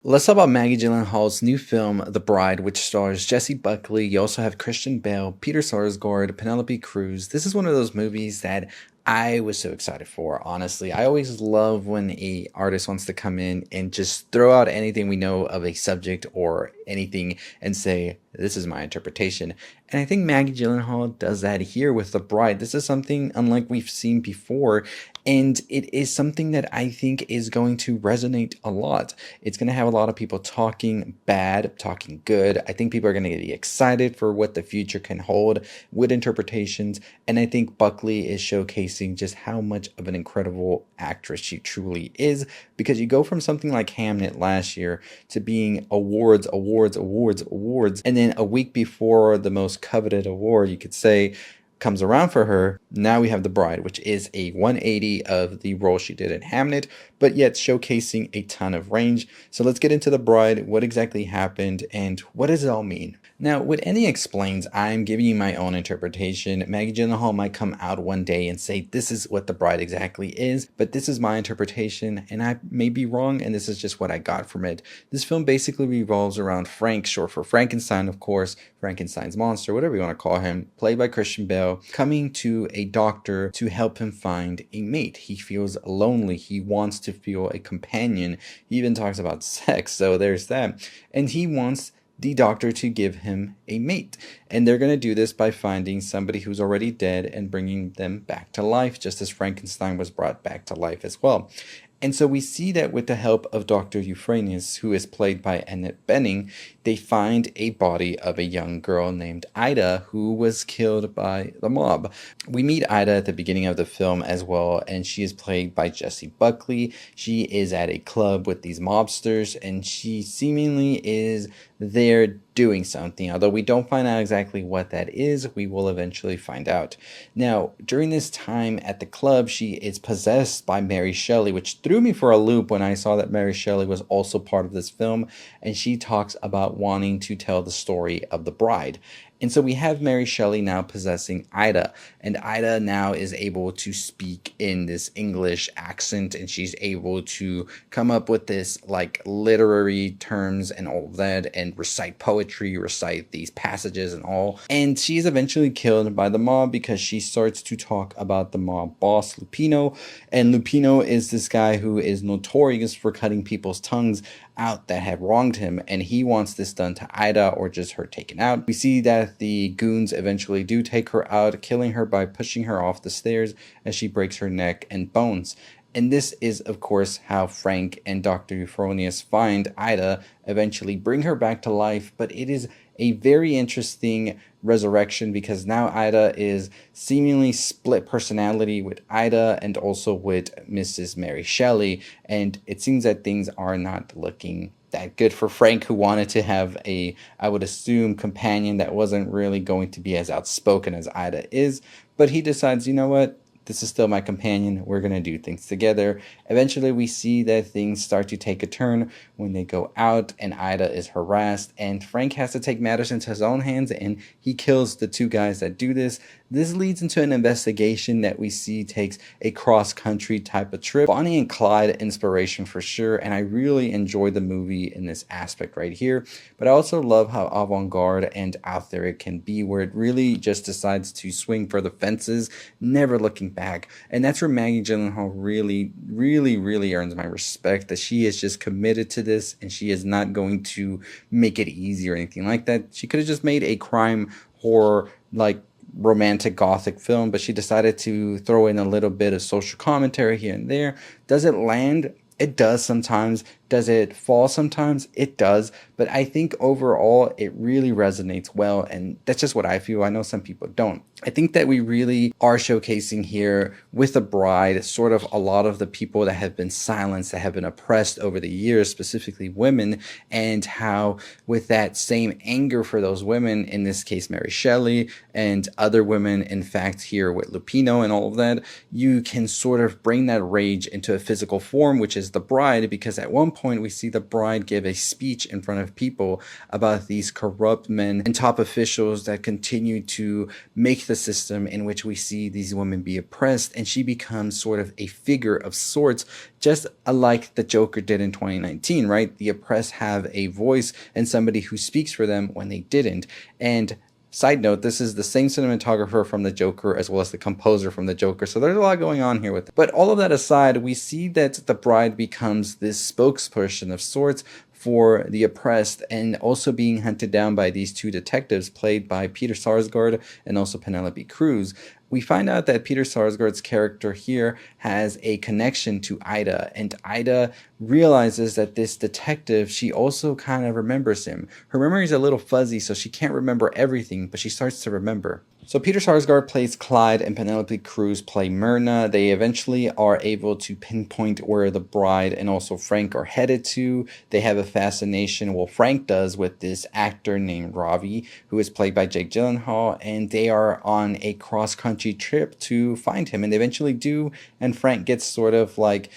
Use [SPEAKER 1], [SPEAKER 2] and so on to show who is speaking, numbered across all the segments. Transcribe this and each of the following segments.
[SPEAKER 1] Let's talk about Maggie Gyllenhaal's new film, The Bride, which stars Jessie Buckley. You also have Christian Bale, Peter Sarsgaard, Penelope Cruz. This is one of those movies that I was so excited for, honestly. I always love when a artist wants to come in and just throw out anything we know of a subject or anything and say, this is my interpretation. And I think Maggie Gyllenhaal does that here with The Bride. This is something unlike we've seen before, and it is something that I think is going to resonate a lot. It's going to have a lot of people talking bad, talking good. I think people are going to be excited for what the future can hold with interpretations. And I think Buckley is showcasing just how much of an incredible actress she truly is, because you go from something like Hamnet last year to being awards, and then a week before the most coveted award, you could say, comes around for her, now we have The Bride, which is a 180 of the role she did in Hamnet, but yet showcasing a ton of range. So let's get into The Bride, what exactly happened, and what does it all mean? Now, with Any Explains, I'm giving you my own interpretation. Maggie Gyllenhaal might come out one day and say, this is what The Bride exactly is, but this is my interpretation, and I may be wrong, and this is just what I got from it. This film basically revolves around Frank, short for Frankenstein, of course, Frankenstein's monster, whatever you want to call him, played by Christian Bale, coming to a doctor to help him find a mate. He feels lonely. He wants to feel a companion. He even talks about sex, so there's that. And he wants the doctor to give him a mate. And they're going to do this by finding somebody who's already dead and bringing them back to life, just as Frankenstein was brought back to life as well. And so we see that with the help of Dr. Euphronious, who is played by Annette Bening, they find a body of a young girl named Ida who was killed by the mob. We meet Ida at the beginning of the film as well, and she is played by Jessie Buckley. She is at a club with these mobsters, and she seemingly is there doing something. Although we don't find out exactly what that is, we will eventually find out. Now, during this time at the club, she is possessed by Mary Shelley, which threw me for a loop when I saw that Mary Shelley was also part of this film, and she talks about wanting to tell the story of the bride. And so we have Mary Shelley now possessing Ida, and Ida now is able to speak in this English accent, and she's able to come up with this like literary terms and all of that, and recite poetry, recite these passages and all. And she's eventually killed by the mob because she starts to talk about the mob boss, Lupino. And Lupino is this guy who is notorious for cutting people's tongues out that have wronged him, and he wants this done to Ida or just her taken out. We see that the goons eventually do take her out, killing her by pushing her off the stairs as she breaks her neck and bones. And this is, of course, how Frank and Dr. Euphronious find Ida, eventually bring her back to life, but it is a very interesting resurrection because now Ida is seemingly split personality with Ida and also with Mrs. Mary Shelley, and it seems that things are not looking that good for Frank, who wanted to have a, I would assume, companion that wasn't really going to be as outspoken as Ida is, but he decides, you know what? This is still my companion. We're going to do things together. Eventually, we see that things start to take a turn when they go out and Ida is harassed, and Frank has to take matters into his own hands, and he kills the two guys that do this. This leads into an investigation that we see takes a cross-country type of trip. Bonnie and Clyde inspiration for sure, and I really enjoy the movie in this aspect right here. But I also love how avant-garde and out there it can be, where it really just decides to swing for the fences, never looking back. And that's where Maggie Gyllenhaal really earns my respect, that she is just committed to this and she is not going to make it easy or anything like that. She could have just made a crime horror like romantic gothic film, but she decided to throw in a little bit of social commentary here and there. Does it land? It does sometimes. Does it fall sometimes? It does. But I think overall it really resonates well, and that's just what I feel. I know some people don't. I think that we really are showcasing here with The Bride sort of a lot of the people that have been silenced, that have been oppressed over the years, specifically women, and how with that same anger for those women, in this case Mary Shelley and other women, in fact here with Lupino and all of that, you can sort of bring that rage into a physical form, which is The Bride, because at one point, we see the bride give a speech in front of people about these corrupt men and top officials that continue to make the system in which we see these women be oppressed, and she becomes sort of a figure of sorts, just like the Joker did in 2019, right? The oppressed have a voice and somebody who speaks for them when they didn't. And side note, this is the same cinematographer from the Joker as well as the composer from the Joker, so there's a lot going on here with it. But all of that aside, we see that the bride becomes this spokesperson of sorts for the oppressed, and also being hunted down by these two detectives played by Peter Sarsgaard and also Penélope Cruz. We find out that Peter Sarsgaard's character here has a connection to Ida, and Ida realizes that this detective, she also kind of remembers him. Her memory is a little fuzzy, so she can't remember everything, but she starts to remember. So Peter Sarsgaard plays Clyde and Penelope Cruz play Myrna. They eventually are able to pinpoint where the bride and also Frank are headed to. They have a fascination, well, Frank does, with this actor named Ravi, who is played by Jake Gyllenhaal, and they are on a cross-country trip to find him, and they eventually do, and Frank gets sort of like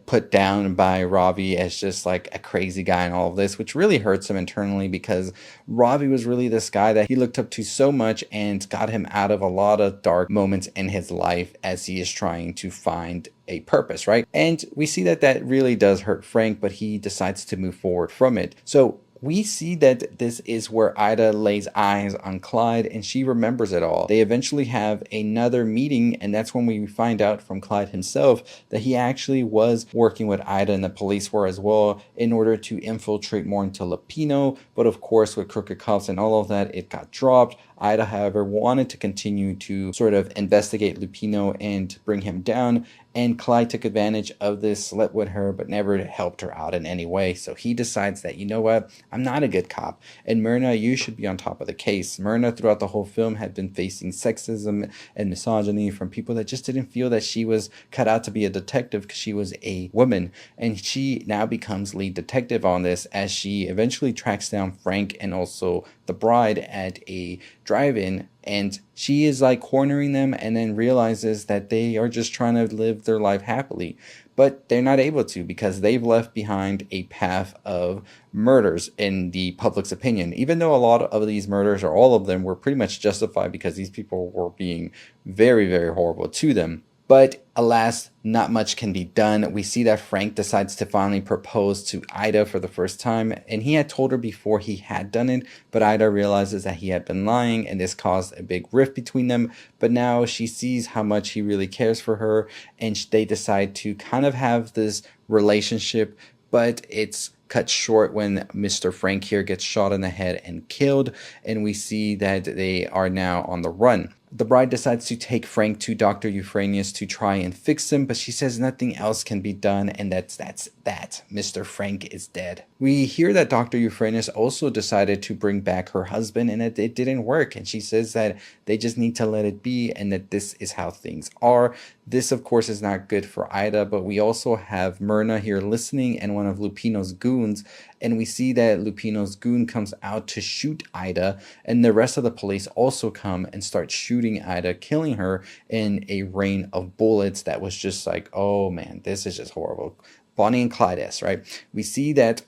[SPEAKER 1] put down by Ravi as just like a crazy guy and all of this, which really hurts him internally, because Ravi was really this guy that he looked up to so much and got him out of a lot of dark moments in his life as he is trying to find a purpose, right? And we see that that really does hurt Frank, but he decides to move forward from it. So we see that this is where Ida lays eyes on Clyde, and she remembers it all. They eventually have another meeting, and that's when we find out from Clyde himself that he actually was working with Ida, and the police were as well, in order to infiltrate more into Lupino. But of course, with crooked cops and all of that, it got dropped. Ida, however, wanted to continue to sort of investigate Lupino and bring him down, and Clyde took advantage of this, slept with her, but never helped her out in any way. So he decides that, you know what, I'm not a good cop, and Myrna, you should be on top of the case. Myrna, throughout the whole film, had been facing sexism and misogyny from people that just didn't feel that she was cut out to be a detective because she was a woman, and she now becomes lead detective on this as she eventually tracks down Frank and also the bride at a drive-in, and she is like cornering them, and then realizes that they are just trying to live their life happily, but they're not able to, because they've left behind a path of murders in the public's opinion, even though a lot of these murders, or all of them, were pretty much justified because these people were being very, very horrible to them. But alas, not much can be done. We see that Frank decides to finally propose to Ida for the first time, and he had told her before he had done it, but Ida realizes that he had been lying, and this caused a big rift between them. But now she sees how much he really cares for her, and they decide to kind of have this relationship, but it's cut short when Mr. Frank here gets shot in the head and killed, and we see that they are now on the run. The bride decides to take Frank to Dr. Euphronious to try and fix him, but she says nothing else can be done, and that's that. Mr. Frank is dead. We hear that Dr. Euphronious also decided to bring back her husband, and that it didn't work, and she says that they just need to let it be, and that this is how things are. This, of course, is not good for Ida, but we also have Myrna here listening, and one of Lupino's goons, and we see that Lupino's goon comes out to shoot Ida, and the rest of the police also come and start shooting Ida, killing her in a rain of bullets that was just like, oh man, this is just horrible. Bonnie and Clyde-esque, right? We see that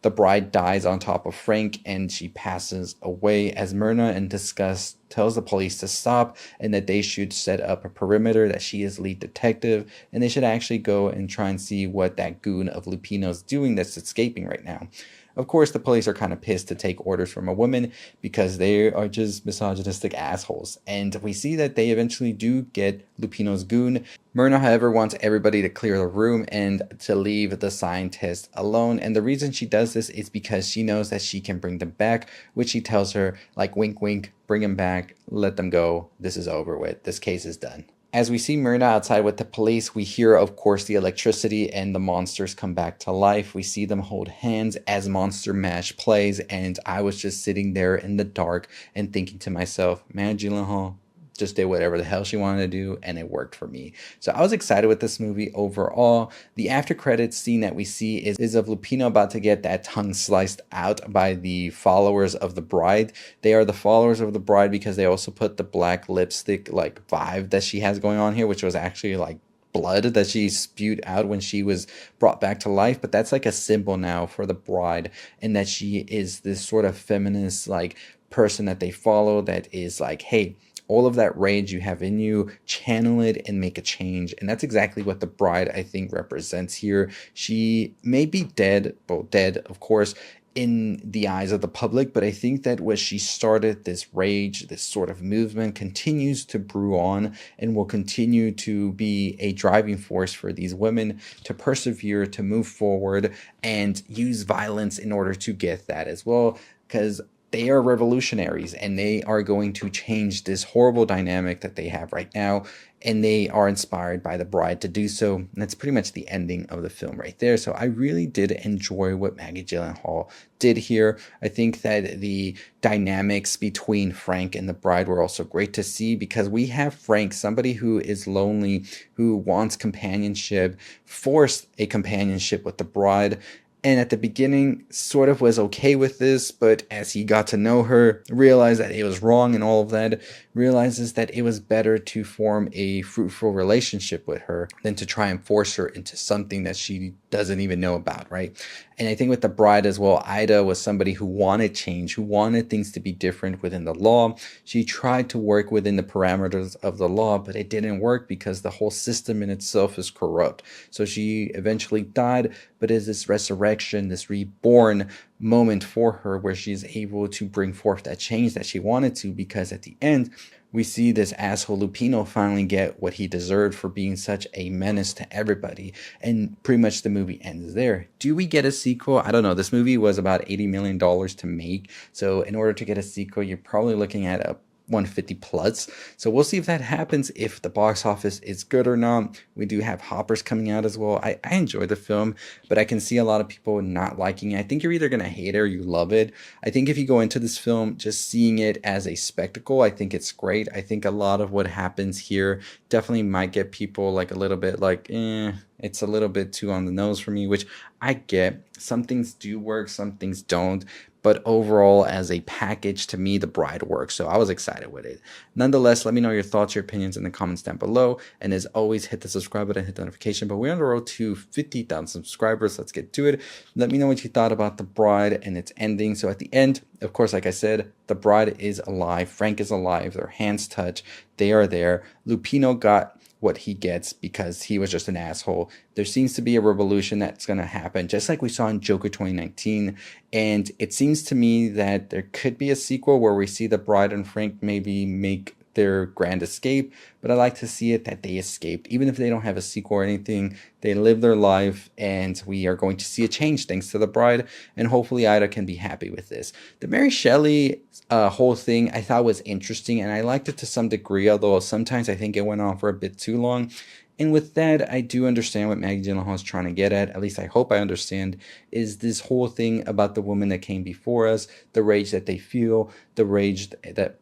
[SPEAKER 1] the bride dies on top of Frank, and she passes away as Myrna, in disgust, tells the police to stop, and that they should set up a perimeter, that she is lead detective, and they should actually go and try and see what that goon of Lupino's doing that's escaping right now. Of course, the police are kind of pissed to take orders from a woman because they are just misogynistic assholes. And we see that they eventually do get Lupino's goon. Myrna, however, wants everybody to clear the room and to leave the scientist alone. And the reason she does this is because she knows that she can bring them back, which she tells her, like, wink, wink, bring them back, let them go. This is over with. This case is done. As we see Myrna outside with the police, we hear, of course, the electricity and the monsters come back to life. We see them hold hands as Monster Mash plays, and I was just sitting there in the dark and thinking to myself, man, Gyllenhaal just did whatever the hell she wanted to do, and it worked for me. So I was excited with this movie overall. The after credits scene that we see is of Lupino about to get that tongue sliced out by the followers of the bride. They are the followers of the bride because they also put the black lipstick like vibe that she has going on here, which was actually like blood that she spewed out when she was brought back to life, but that's like a symbol now for the bride, and that she is this sort of feminist like person that they follow, that is like, hey, all of that rage you have in you, channel it and make a change. And that's exactly what the bride, I think, represents here. She may be dead, well, dead, of course, in the eyes of the public, but I think that what she started, this rage, this sort of movement, continues to brew on and will continue to be a driving force for these women to persevere, to move forward, and use violence in order to get that as well, because they are revolutionaries and they are going to change this horrible dynamic that they have right now. And they are inspired by the bride to do so. And that's pretty much the ending of the film right there. So I really did enjoy what Maggie Gyllenhaal did here. I think that the dynamics between Frank and the bride were also great to see, because we have Frank, somebody who is lonely, who wants companionship, forced a companionship with the bride. And at the beginning, sort of was okay with this, but as he got to know her, realized that it was wrong and all of that, realizes that it was better to form a fruitful relationship with her than to try and force her into something that she doesn't even know about, right? And I think with the bride as well, Ida was somebody who wanted change, who wanted things to be different within the law. She tried to work within the parameters of the law, but it didn't work because the whole system in itself is corrupt. So she eventually died, but is this resurrection, this reborn moment for her where she's able to bring forth that change that she wanted to, because at the end, we see this asshole Lupino finally get what he deserved for being such a menace to everybody. And pretty much the movie ends there. Do we get a sequel? I don't know. This movie was about $80 million to make. So in order to get a sequel, you're probably looking at a 150 plus. So we'll see if that happens, if the box office is good or not. We do have Hoppers coming out as well. I enjoy the film, but I can see a lot of people not liking it. I think you're either going to hate it or you love it. I think if you go into this film just seeing it as a spectacle, I think it's great. I think a lot of what happens here definitely might get people like a little bit like, it's a little bit too on the nose for me, which I get. Some things do work, some things don't. But overall, as a package, to me, the bride works. So I was excited with it. Nonetheless, let me know your thoughts, your opinions in the comments down below. And as always, hit the subscribe button, hit the notification. But we're on the road to 50,000 subscribers. Let's get to it. Let me know what you thought about the bride and its ending. So at the end, of course, like I said, the bride is alive. Frank is alive. Their hands touch. They are there. Lupino got what he gets because he was just an asshole. There seems to be a revolution that's going to happen, just like we saw in Joker 2019. And it seems to me that there could be a sequel where we see the bride and Frank maybe make their grand escape, but I like to see it that they escaped. Even if they don't have a sequel or anything, they live their life, and we are going to see a change thanks to the bride, and hopefully Ida can be happy with this. The Mary Shelley whole thing I thought was interesting, and I liked it to some degree, although sometimes I think it went on for a bit too long. And with that, I do understand what Maggie Gyllenhaal is trying to get at least I hope I understand, is this whole thing about the woman that came before us, the rage that they feel, the rage that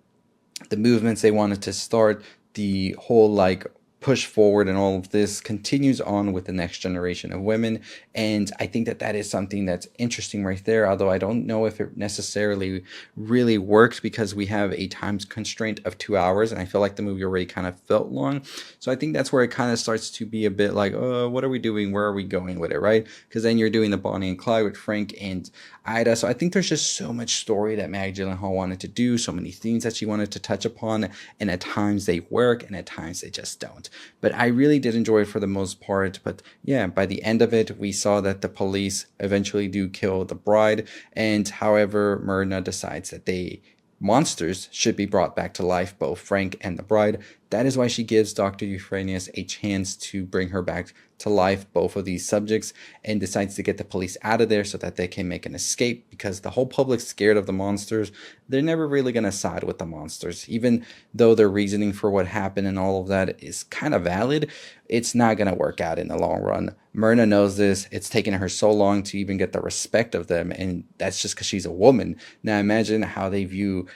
[SPEAKER 1] the movements they wanted to start, the whole like push forward, and all of this continues on with the next generation of women. And I think that that is something that's interesting right there, although I don't know if it necessarily really works because we have a time constraint of 2 hours, and I feel like the movie already kind of felt long. So I think that's where it kind of starts to be a bit like, oh, what are we doing? Where are we going with it, right? Because then you're doing the Bonnie and Clyde with Frank and Ida. So I think there's just so much story that Maggie Gyllenhaal wanted to do, so many themes that she wanted to touch upon, and at times they work and at times they just don't. But I really did enjoy it for the most part. But yeah, by the end of it, we saw that the police eventually do kill the bride, and however Myrna decides that they monsters should be brought back to life, both Frank and the bride. That is why she gives Dr. Euphronious a chance to bring her back to life, both of these subjects, and decides to get the police out of there so that they can make an escape, because the whole public's scared of the monsters. They're never really going to side with the monsters. Even though their reasoning for what happened and all of that is kind of valid, it's not going to work out in the long run. Myrna knows this. It's taken her so long to even get the respect of them, and that's just because she's a woman. Now imagine how they view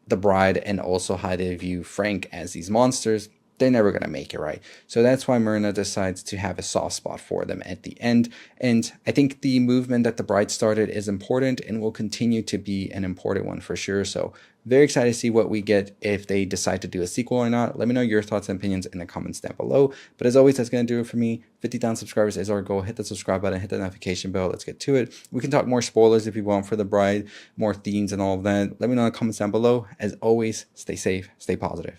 [SPEAKER 1] the bride and also how they view Frank as these monsters. they're never going to make it, right? So that's why Myrna decides to have a soft spot for them at the end. And I think the movement that the bride started is important and will continue to be an important one for sure. So very excited to see what we get if they decide to do a sequel or not. Let me know your thoughts and opinions in the comments down below. But as always, that's going to do it for me. 50,000 subscribers is our goal. Hit the subscribe button, hit the notification bell. Let's get to it. We can talk more spoilers if you want for the bride, more themes and all of that. Let me know in the comments down below. As always, stay safe, stay positive.